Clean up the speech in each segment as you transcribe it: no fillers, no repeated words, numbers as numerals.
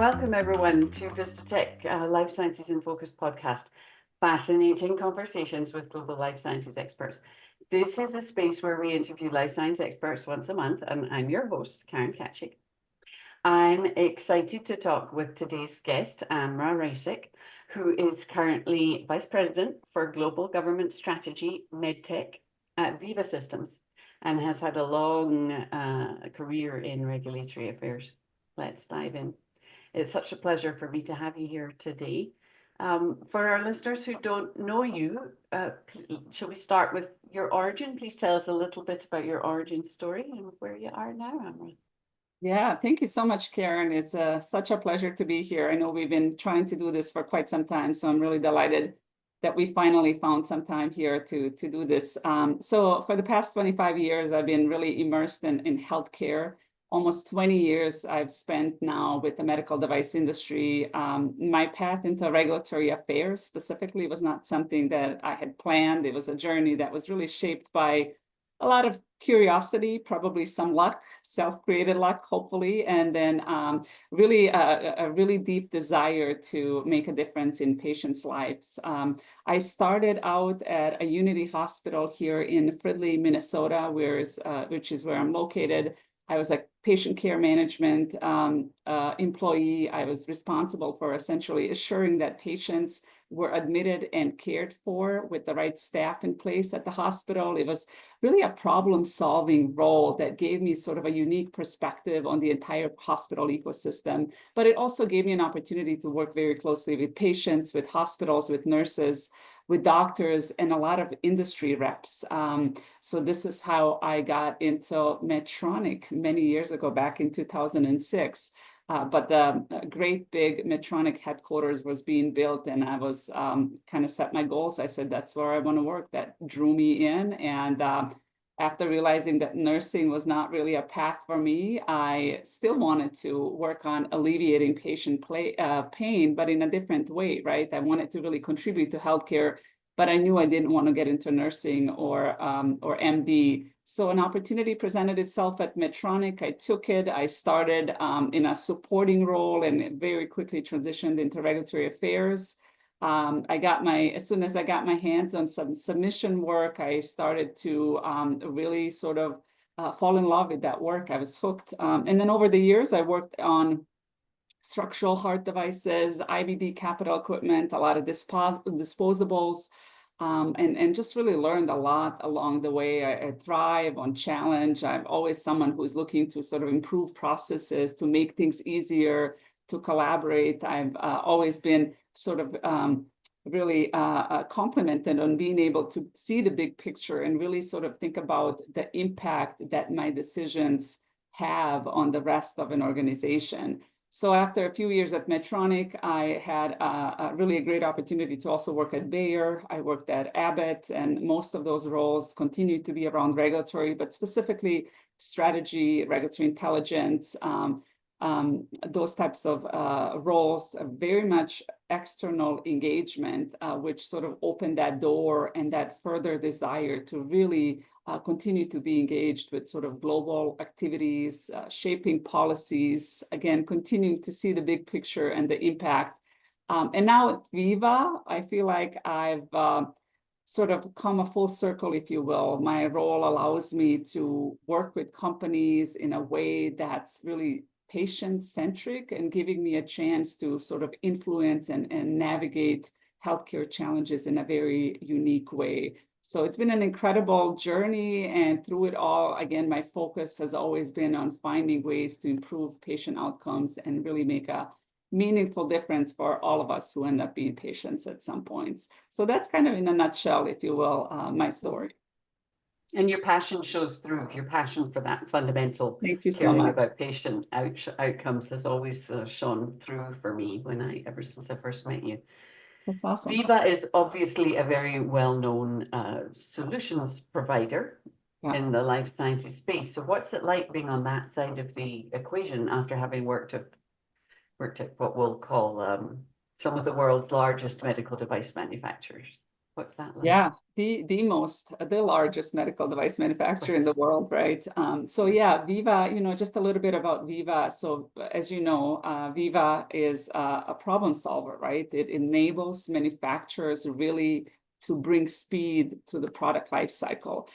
Welcome everyone to Vistatec, Life Sciences in Focus podcast. Fascinating conversations with global life sciences experts. This is a space where we interview life science experts once a month, and I'm your host, Karen Racic. I'm excited to talk with today's guest, Amra Racic, who is currently Vice President for Global Government Strategy, MedTech at Veeva Systems, and has had a long career in regulatory affairs. Let's dive in. It's such a pleasure for me to have you here today. For our listeners who don't know you, shall we start with your origin? Please tell us a little bit about your origin story and where you are now, Amra. Yeah, thank you so much, Karen. It's such a pleasure to be here. I know we've been trying to do this for quite some time, so I'm really delighted that we finally found some time here to do this. So for the past 25 years, I've been really immersed in healthcare. Almost 20 years I've spent now with the medical device industry. My path into regulatory affairs specifically was not something that I had planned. It was a journey that was really shaped by a lot of curiosity, probably some luck, self-created luck, hopefully, and then really a really deep desire to make a difference in patients' lives. I started out at a Unity Hospital here in Fridley, Minnesota, which is where I'm located. I was a patient care management employee. I was responsible for essentially assuring that patients were admitted and cared for with the right staff in place at the hospital. It was really a problem-solving role that gave me sort of a unique perspective on the entire hospital ecosystem, but it also gave me an opportunity to work very closely with patients, with hospitals, with nurses, with doctors, and a lot of industry reps. So this is how I got into Medtronic many years ago, back in 2006. But the great big Medtronic headquarters was being built, and I was kind of set my goals. I said, that's where I want to work. That drew me in. And after realizing that nursing was not really a path for me, I still wanted to work on alleviating patient pain, but in a different way, right? I wanted to really contribute to healthcare, but I knew I didn't want to get into nursing or MD. So an opportunity presented itself at Medtronic. I took it. I started in a supporting role and very quickly transitioned into regulatory affairs. As soon as I got my hands on some submission work, I started to really sort of fall in love with that work. I was hooked. And then over the years, I worked on structural heart devices, IVD capital equipment, a lot of disposables, and just really learned a lot along the way. I thrive on challenge. I'm always someone who's looking to sort of improve processes, to make things easier, to collaborate. I've always been sort of really complimented on being able to see the big picture and really sort of think about the impact that my decisions have on the rest of an organization. So after a few years at Medtronic, I had really a great opportunity to also work at Bayer. I worked at Abbott, and most of those roles continued to be around regulatory, but specifically strategy, regulatory intelligence, those types of roles, very much external engagement, which sort of opened that door and that further desire to really continue to be engaged with sort of global activities, shaping policies, again, continuing to see the big picture and the impact. And now at Veeva, I feel like I've sort of come a full circle, if you will. My role allows me to work with companies in a way that's really patient-centric and giving me a chance to sort of influence and navigate healthcare challenges in a very unique way. So it's been an incredible journey, and through it all, again, my focus has always been on finding ways to improve patient outcomes and really make a meaningful difference for all of us who end up being patients at some points. So that's kind of in a nutshell, if you will, my story. And your passion shows through. Your passion for that fundamental Thank you so caring much. about patient outcomes has always shone through for me ever since I first met you. That's awesome. Veeva is obviously a very well-known solutions provider in the life sciences space. So what's it like being on that side of the equation after having worked at what we'll call some of the world's largest medical device manufacturers? What's that like? Yeah, the largest medical device manufacturer in the world, right? So yeah, Vieva, just a little bit about Vieva. So as you know, Vieva is a problem solver, right? It enables manufacturers really to bring speed to the product life cycle.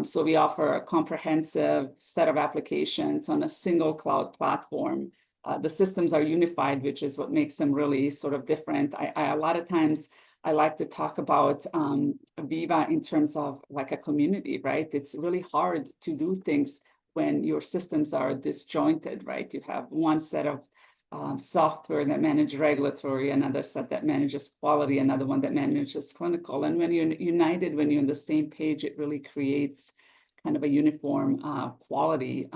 So we offer a comprehensive set of applications on a single cloud platform. The systems are unified, which is what makes them really sort of different. A lot of times I like to talk about Vieva in terms of like a community, right? It's really hard to do things when your systems are disjointed, right? You have one set of software that manages regulatory, another set that manages quality, another one that manages clinical. And when you're united, when you're on the same page, it really creates kind of a uniform quality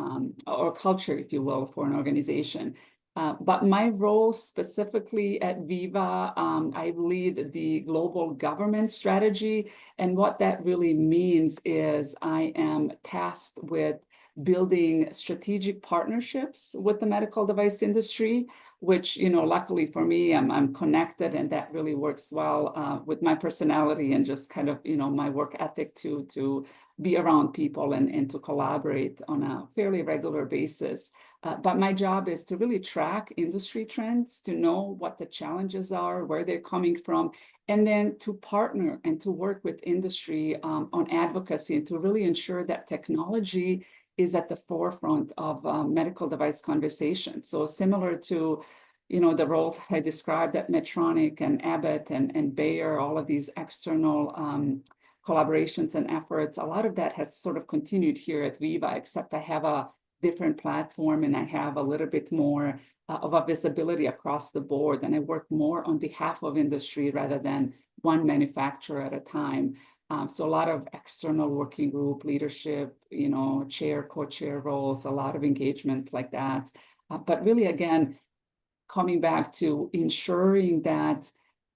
or culture, if you will, for an organization. But my role specifically at Vieva, I lead the global government strategy. And what that really means is I am tasked with building strategic partnerships with the medical device industry, which, luckily for me, I'm connected, and that really works well with my personality and just kind of, my work ethic to be around people and to collaborate on a fairly regular basis. But my job is to really track industry trends, to know what the challenges are, where they're coming from, and then to partner and to work with industry on advocacy and to really ensure that technology is at the forefront of medical device conversation. So similar to, the role that I described at Medtronic and Abbott and Bayer, all of these external collaborations and efforts, a lot of that has sort of continued here at Vieva, except I have a different platform and I have a little bit more of a visibility across the board, and I work more on behalf of industry rather than one manufacturer at a time. So a lot of external working group leadership, chair, co-chair roles, a lot of engagement like that. But really, again, coming back to ensuring that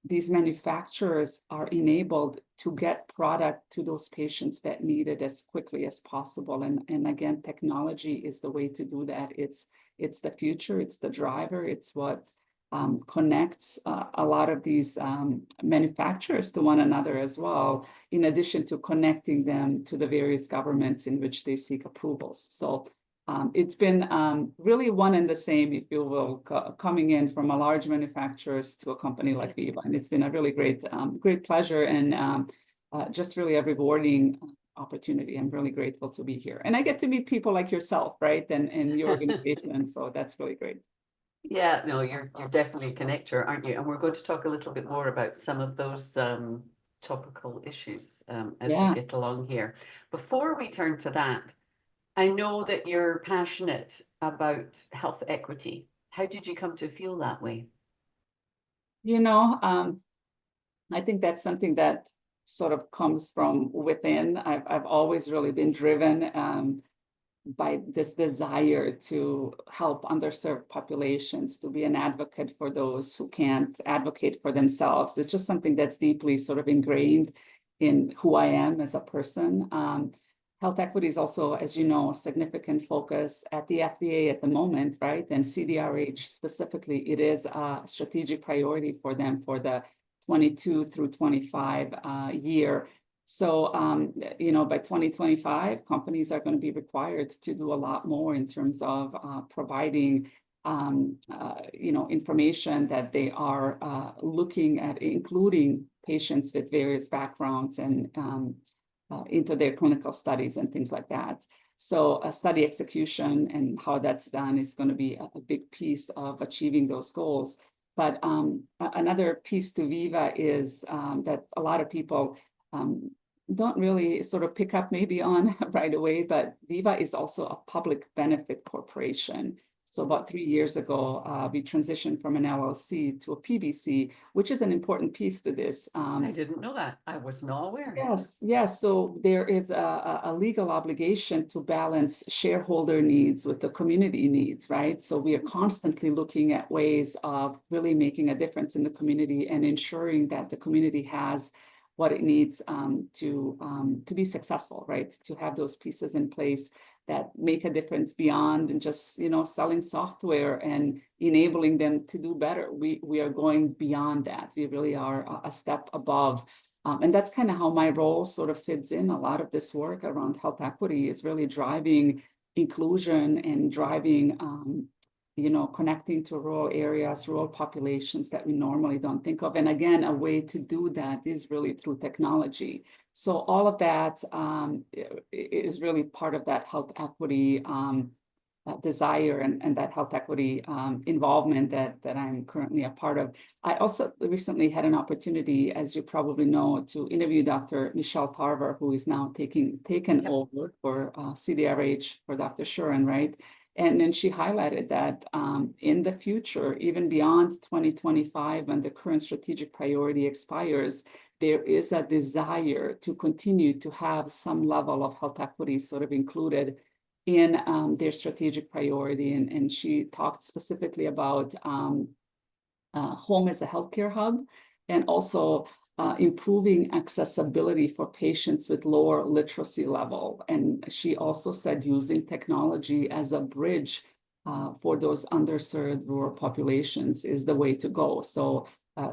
these manufacturers are enabled to get product to those patients that need it as quickly as possible. And again, technology is the way to do that. It's the future, it's the driver, it's what connects a lot of these manufacturers to one another as well, in addition to connecting them to the various governments in which they seek approvals. So it's been really one and the same, if you will, coming in from a large manufacturers to a company like Vieva. And it's been a really great pleasure and just really a rewarding opportunity. I'm really grateful to be here. And I get to meet people like yourself, right? And your organization. So that's really great. Yeah, no, you're definitely a connector, aren't you? And we're going to talk a little bit more about some of those topical issues as we get along here. Before we turn to that, I know that you're passionate about health equity. How did you come to feel that way? I think that's something that sort of comes from within. I've always really been driven by this desire to help underserved populations, to be an advocate for those who can't advocate for themselves. It's just something that's deeply sort of ingrained in who I am as a person. Health equity is also, as you know, a significant focus at the FDA at the moment, right? And CDRH specifically, it is a strategic priority for them for the 22 through 25 year. So, by 2025, companies are going to be required to do a lot more in terms of providing, information that they are looking at, including patients with various backgrounds and into their clinical studies and things like that. So study execution and how that's done is going to be a big piece of achieving those goals. But another piece to Vieva is that a lot of people don't really sort of pick up maybe on right away, but Vieva is also a public benefit corporation. So about 3 years ago, we transitioned from an LLC to a PBC, which is an important piece to this. I didn't know that. I was not aware. Yes. So there is a legal obligation to balance shareholder needs with the community needs, right? So we are constantly looking at ways of really making a difference in the community and ensuring that the community has what it needs to be successful, right? To have those pieces in place that make a difference beyond and just, selling software and enabling them to do better. We are going beyond that. We really are a step above And that's kind of how my role sort of fits in. A lot of this work around health equity is really driving inclusion and driving, connecting to rural areas, rural populations that we normally don't think of. And again, a way to do that is really through technology. So all of that is really part of that health equity desire and that health equity involvement that I'm currently a part of. I also recently had an opportunity, as you probably know, to interview Dr. Michelle Tarver, who is now taken over for CDRH for Dr. Shuren, right? And then she highlighted that in the future, even beyond 2025, when the current strategic priority expires, there is a desire to continue to have some level of health equity sort of included in their strategic priority. And she talked specifically about home as a healthcare hub, and also improving accessibility for patients with lower literacy level. And she also said using technology as a bridge for those underserved rural populations is the way to go. So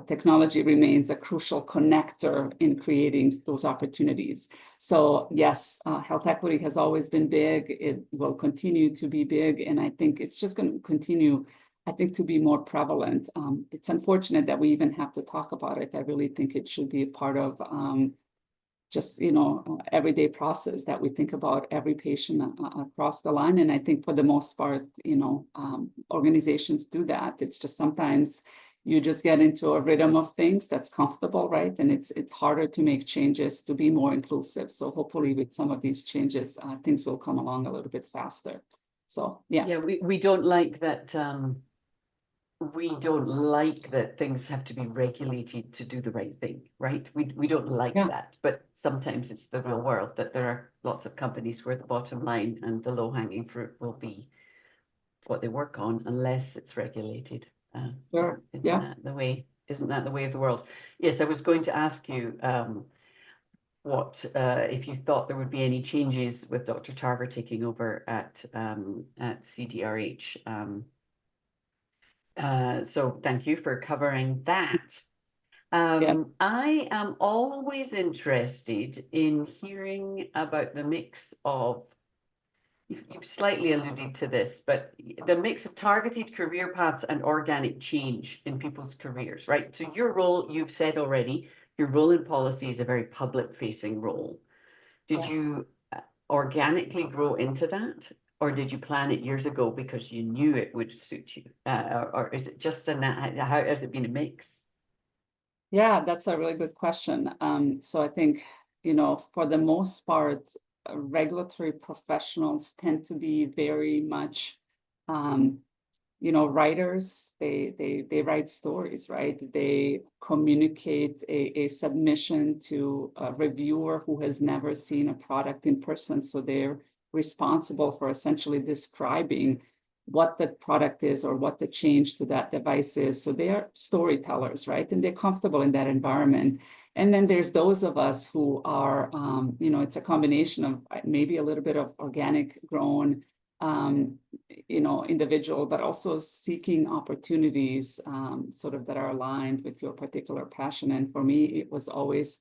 technology remains a crucial connector in creating those opportunities. So yes, health equity has always been big. It will continue to be big. And I think it's just going to continue, I think, to be more prevalent. It's unfortunate that we even have to talk about it. I really think it should be a part of just, everyday process that we think about every patient across the line. And I think for the most part, organizations do that. It's just sometimes you just get into a rhythm of things that's comfortable, right? And it's harder to make changes to be more inclusive. So hopefully with some of these changes, things will come along a little bit faster. So yeah. Yeah, we don't like that. We don't like that things have to be regulated to do the right thing, right? We don't like that, but sometimes it's the real world that there are lots of companies where the bottom line and the low-hanging fruit will be what they work on unless it's regulated. Sure. Isn't that the way of the world? Yes, I was going to ask you what if you thought there would be any changes with Dr. Tarver taking over at CDRH. So thank you for covering that. I am always interested in hearing about the mix of, you've slightly alluded to this, but the mix of targeted career paths and organic change in people's careers, right? So your role, you've said already, your role in policy is a very public-facing role. Did you organically grow into that? Or did you plan it years ago because you knew it would suit you? Or is it just how has it been a mix? Yeah, that's a really good question. So I think, for the most part, regulatory professionals tend to be very much, writers. They write stories, right? They communicate a submission to a reviewer who has never seen a product in person. So they're responsible for essentially describing what the product is or what the change to that device is. So they are storytellers, right? And they're comfortable in that environment. And then there's those of us who are, it's a combination of maybe a little bit of organic grown, individual, but also seeking opportunities sort of that are aligned with your particular passion. And for me, it was always,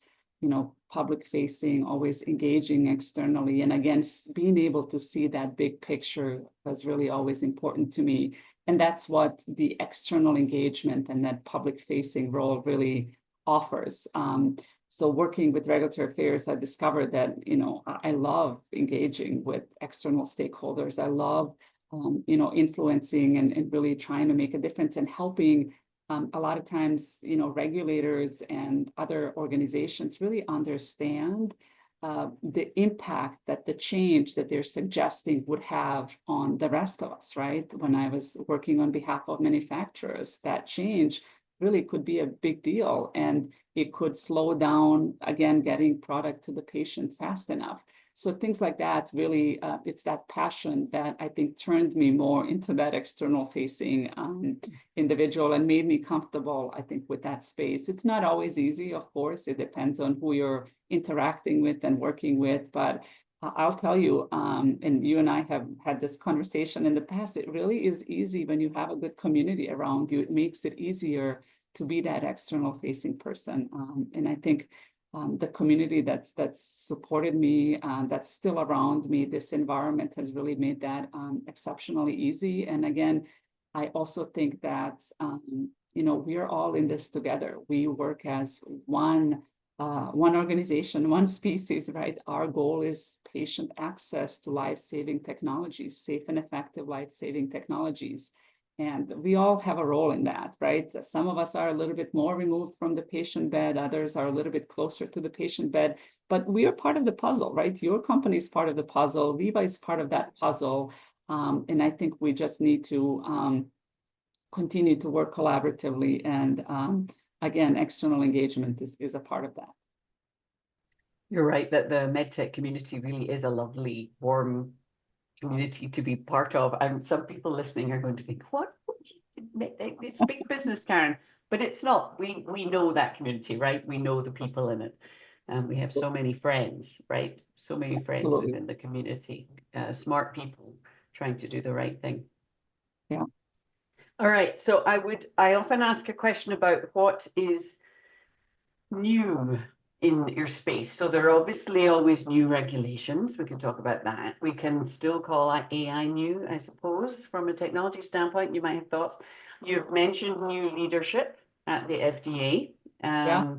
public facing, always engaging externally. And again, being able to see that big picture was really always important to me. And that's what the external engagement and that public facing role really offers. So working with regulatory affairs, I discovered that, I love engaging with external stakeholders. I love, influencing and really trying to make a difference and helping a lot of times, regulators and other organizations really understand the impact that the change that they're suggesting would have on the rest of us, right? When I was working on behalf of manufacturers, that change really could be a big deal, and it could slow down, again, getting product to the patients fast enough. So things like that, really, it's that passion that I think turned me more into that external facing individual and made me comfortable, I think, with that space. It's not always easy, of course. It depends on who you're interacting with and working with. But I'll tell you, and you and I have had this conversation in the past, it really is easy when you have a good community around you. It makes it easier to be that external facing person. And I think the community that's supported me, that's still around me. This environment has really made that exceptionally easy. And again, I also think that we are all in this together. We work as one organization, one species, right? Our goal is patient access to life-saving technologies, safe and effective life-saving technologies. And we all have a role in that, right? Some of us are a little bit more removed from the patient bed, others are a little bit closer to the patient bed, but we are part of the puzzle, right? Your company is part of the puzzle, Veeva is part of that puzzle. And I think we just need to continue to work collaboratively. And again, external engagement is a part of that. You're right that the MedTech community really is a lovely, warm community to be part of. And some people listening are going to think, what? It's big business, Karen. But it's not. We know that community, right? We know the people in it. And we have so many friends, right? So many friends Absolutely. within the community, smart people trying to do the right thing. Yeah. All right. So I often ask a question about what is new in your space. So there are obviously always new regulations. We can talk about that. We can still call AI new, I suppose, from a technology standpoint. You might have thoughts. You've mentioned new leadership at the FDA. Yeah.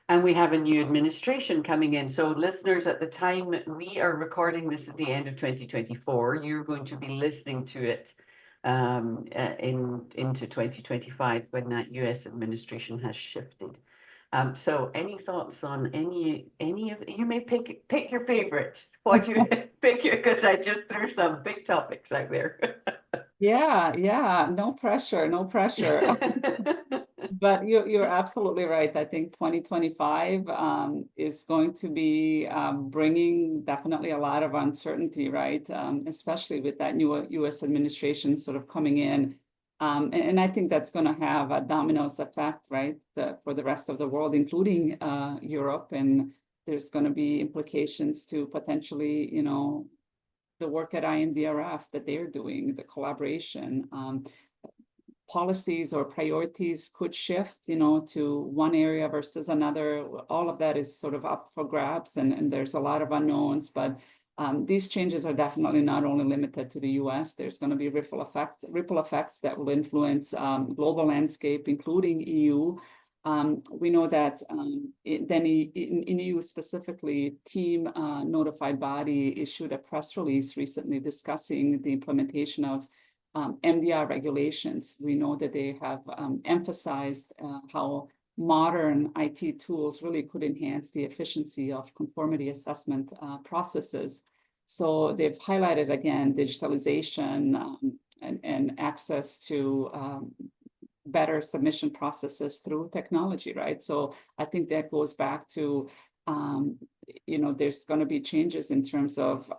And we have a new administration coming in. So listeners, at the time we are recording this at the end of 2024, you're going to be listening to it into 2025 when that US administration has shifted. So any thoughts on any of you may pick your favorite. What you pick your, because I just threw some big topics out there. Yeah, no pressure, no pressure. But you're absolutely right. I think 2025 is going to be bringing definitely a lot of uncertainty, right? Especially with that new U.S. administration sort of coming in. And I think that's going to have a dominoes effect, right, for the rest of the world, including Europe. And there's going to be implications to potentially, the work at IMDRF that they're doing, the collaboration. Policies or priorities could shift, to one area versus another. All of that is sort of up for grabs, and there's a lot of unknowns, but these changes are definitely not only limited to the US. There's going to be ripple effects that will influence global landscape, including EU. We know that then in EU specifically, team notified body issued a press release recently discussing the implementation of MDR regulations. We know that they have emphasized how modern IT tools really could enhance the efficiency of conformity assessment processes. So they've highlighted again digitalization and access to better submission processes through technology, right? So I think that goes back to there's going to be changes in terms of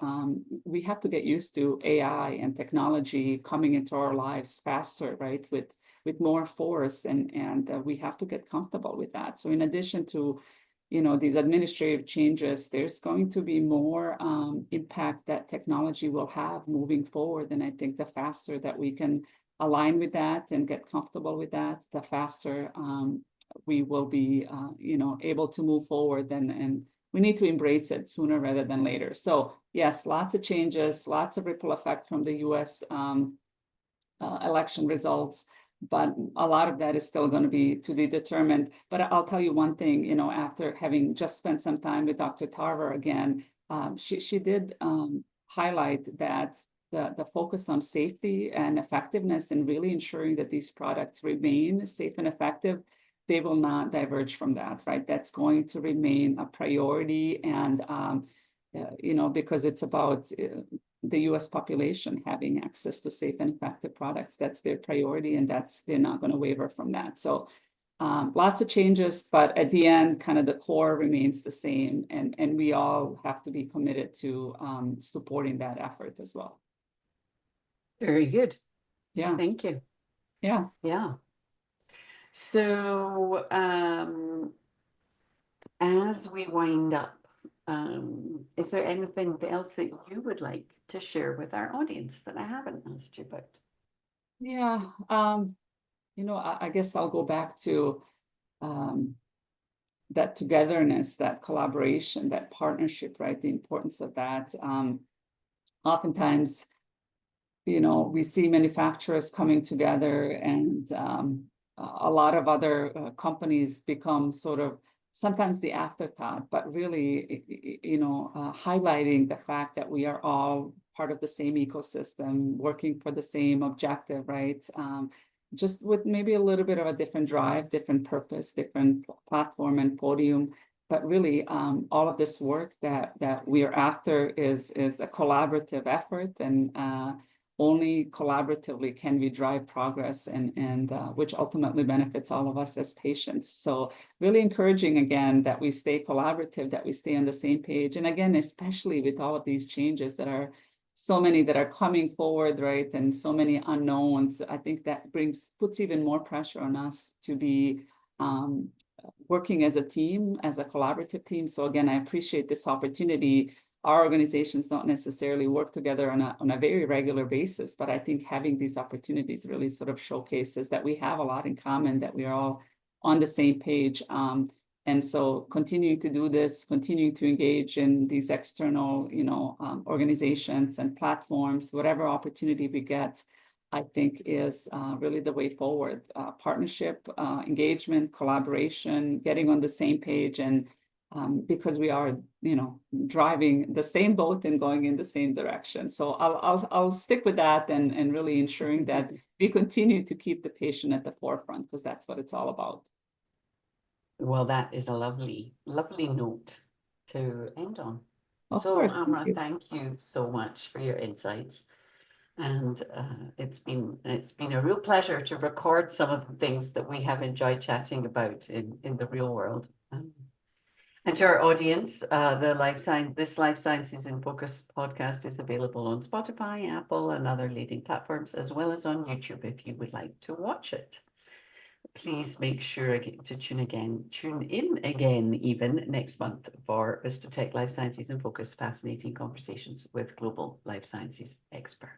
we have to get used to AI and technology coming into our lives faster, right? With more force, and we have to get comfortable with that. So in addition to these administrative changes, there's going to be more impact that technology will have moving forward. And I think the faster that we can align with that and get comfortable with that, the faster we will be, able to move forward, and we need to embrace it sooner rather than later. So yes, lots of changes, lots of ripple effect from the U.S. Election results, but a lot of that is still going to be determined. But I'll tell you one thing, after having just spent some time with Dr. Tarver again, she did highlight that the focus on safety and effectiveness and really ensuring that these products remain safe and effective, they will not diverge from that, right? That's going to remain a priority, and because it's about the U.S. population having access to safe and effective products. That's their priority, and they're not going to waver from that. So lots of changes, but at the end, kind of the core remains the same, and we all have to be committed to supporting that effort as well. Very good. Yeah. Thank you. Yeah. Yeah. So as we wind up, is there anything else that you would like to share with our audience that I haven't asked you about? Yeah. I guess I'll go back to that togetherness, that collaboration, that partnership, right? The importance of that. Oftentimes, we see manufacturers coming together, and a lot of other companies become sort of sometimes the afterthought, but really, highlighting the fact that we are all part of the same ecosystem, working for the same objective, right? Just with maybe a little bit of a different drive, different purpose, different platform and podium. But really, all of this work that we are after is a collaborative effort, and only collaboratively can we drive progress, and which ultimately benefits all of us as patients. So really encouraging again that we stay collaborative, that we stay on the same page. And again, especially with all of these changes that are so many that are coming forward, right? And so many unknowns, I think that puts even more pressure on us to be working as a team, as a collaborative team. So again, I appreciate this opportunity. Our organizations don't necessarily work together on a very regular basis, but I think having these opportunities really sort of showcases that we have a lot in common, that we are all on the same page. And so continuing to do this, continuing to engage in these external, organizations and platforms, whatever opportunity we get, I think is really the way forward. Partnership, engagement, collaboration, getting on the same page, and because we are, driving the same boat and going in the same direction. So I'll stick with that, and really ensuring that we continue to keep the patient at the forefront, because that's what it's all about. Well, that is a lovely, lovely note to end on. Of So, course, Amra, thank you so much for your insights. And it's been a real pleasure to record some of the things that we have enjoyed chatting about in the real world. And to our audience, this Life Sciences in Focus podcast is available on Spotify, Apple, and other leading platforms, as well as on YouTube if you would like to watch it. Please make sure to tune in again even next month for Vistatec Life Sciences in Focus, fascinating conversations with global life sciences experts.